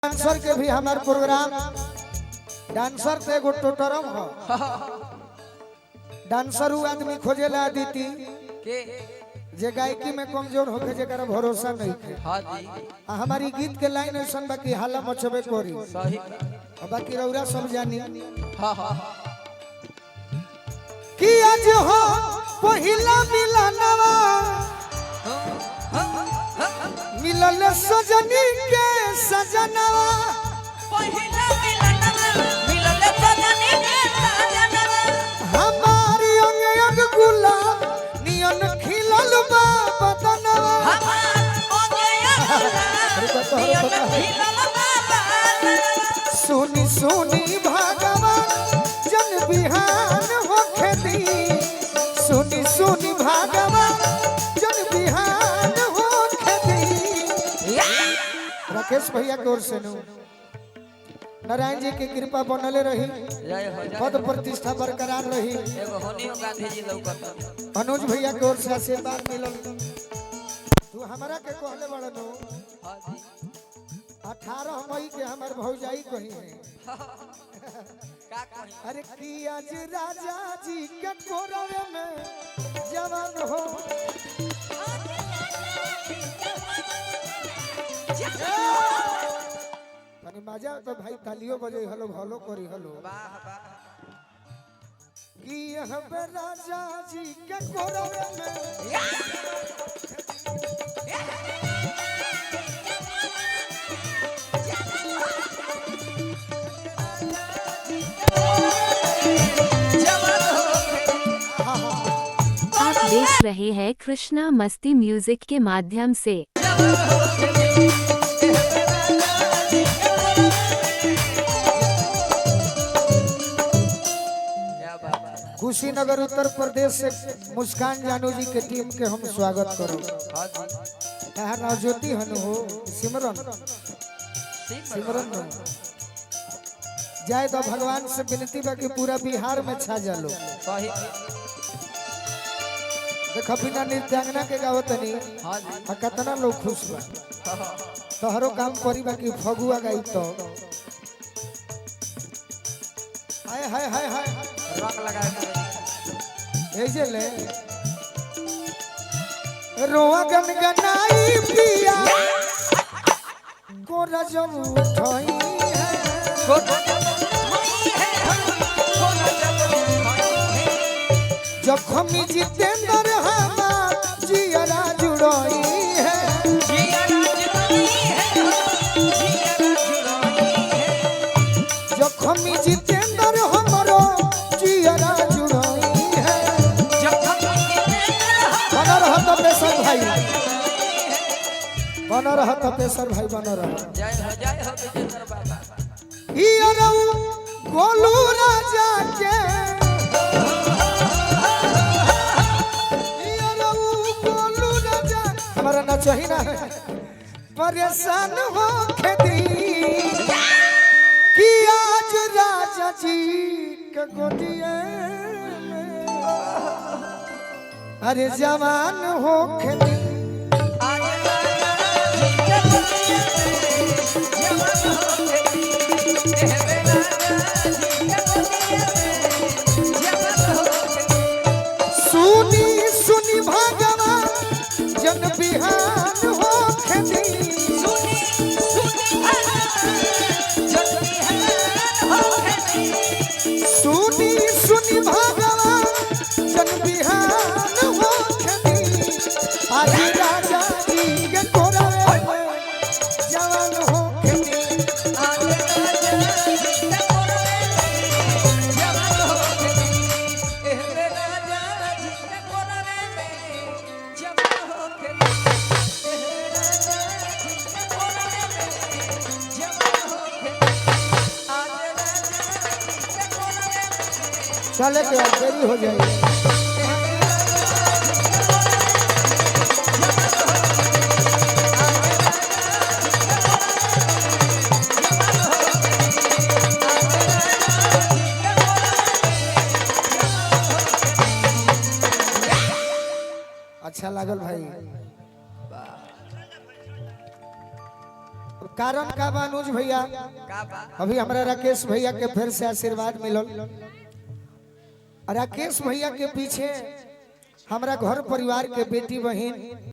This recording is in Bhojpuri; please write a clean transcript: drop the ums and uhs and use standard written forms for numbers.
डांसर के भी हमार प्रोग्राम डांसर ते एगो टोटरम हो डांसर उ आदमी खोजेला अदिति के जे गायकी में कमजोर होके जेकरा भरोसा नहीं है। हां जी हमारी गीत के लाइन ऐसन बाकी हाला मचबे करी सही बाकी रौरा सब जानी हां हां कि आज हो पहिला मिलनवा मिलल सजनी के सजनवा पहिला मिलल सजनी के सजनवा हमारी अंग अंग गुलाब नियन खिलल बा बदनवा सुनी सुनी भगवान जन बिहान होखे दी सुनी सुनी भगवान जन बिहान होखे दी। राकेश भैया की ओर से नु नारायण जी की कृपा बनले रही जय हो पद प्रतिष्ठा बरकरार रही एगो होनियो गांधी जी लौकत अनुज भैया की ओर से आशीर्वाद मिलल तू हमरा के कहले बड़ नु हां जी 18 मई के हमार भौजाई कही है का कही अरे की आज राजा जी के कोरवे में जवान हो तनी मजा तो भाई तालियों बजे हलो हलो करी हलो वाह वाह कि हम राजा जी के कोरवे में आप देख रहे हैं कृष्णा मस्ती म्यूजिक के माध्यम से। क्या बात कुशीनगर उत्तर प्रदेश से मुस्कान जानू जी के टीम के हम स्वागत करो हां जी यहाँ नवज्योति हनु हो सिमरन सिमरन हो जाए तो भगवान से विनती बा कि पूरा बिहार में छा जालो सही देखो बिना नृत्यांगना के गावत नहीं हां जी आ कितना लोग खुश बा तोहरो काम करी बा कि फगुआ गाई तो हाय हाय हाय हाय रंग लगा के ऐसे ले रोआ गनगनाई पिया को रजब उठाई है जखमी जितेंद्र हमार जियरा जुड़ोई है जखमी जितेंद्र हमरो जियरा जुड़ोई है बना रहत पेशर भाई बना रहत पेशर भाई बना रह जय हो विजेंद्र बाबा ई अरऊ गोलू राजा के ई अरऊ गोलू राजा हमारा ना चाहिए ना परेशान हो खेती कि आज राजा जी के गोदिए में अरे जवान हो खेती सुनी सुनी भगवान जन बिहान हो खेती सुनी सुनी भगवान जन बिहान हो खेती आज राजा जी के कोरवे में जवान हो खेती चले के देरी हो जाएगी अच्छा लागल भाई कारण का बा अनुज भैया का बा अभी हमरा राकेश भैया के फिर से आशीर्वाद मिलल। राकेश भैया के पीछे हमरा घर परिवार के बेटी बहन